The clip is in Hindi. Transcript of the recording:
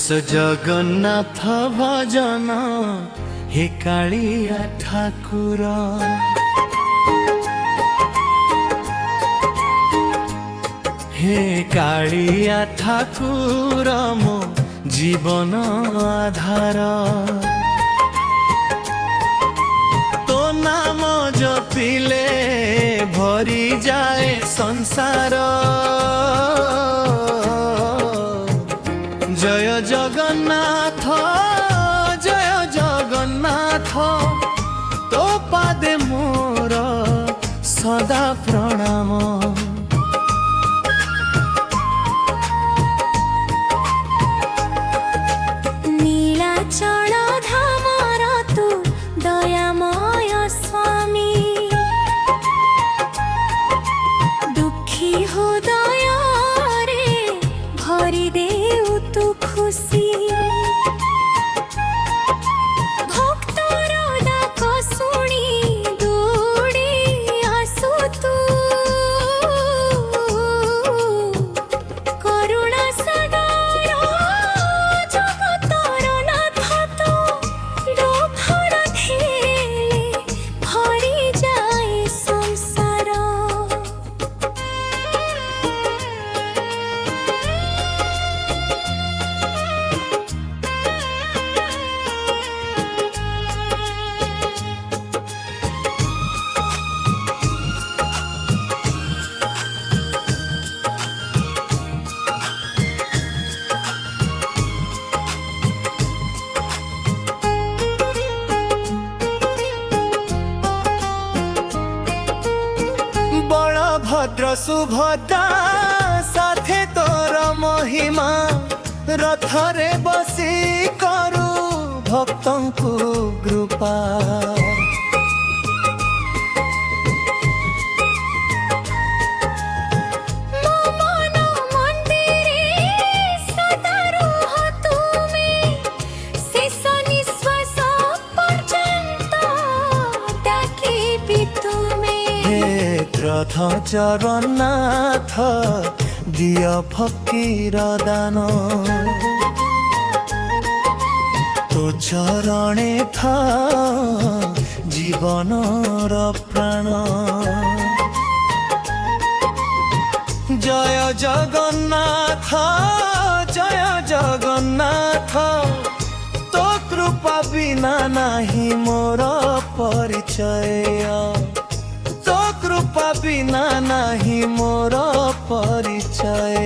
जगन्नाथ भजन हे कालिया ठाकुर। हे कालिया ठाकुर मो जीवन आधार। तो नाम जपिले भरी जाए संसार। जय जगन्नाथ जय जगन्नाथ तो पादे मोर सदा प्रणाम। नीलाचल धामर तू दयामय स्वामी। दुखी हृदय रे भरी देउ तू खुशी। भक्तर डाक शुणी दौड़ी आसु तू। करुणा सागर जगतर नाथ तू। लोभर धेले भरी जाए संसार। बलभद्र सुभद्रा साथे तोर महिमा। रथरे बसी करू भक्तंकु कृपा। मन मंदिरे सदा रुह तुमे। शेष निश्वास पर्यंत डाकिबि तुमे। हे रथ जगन्नाथ दिय फकीर दान। तो चरणे था जीवनर प्राण। जय जगन्नाथ जय जगन्नाथ तो कृपा बिना नाही मोर परिचय। तो कृपा बिना नाही मोर परिचय।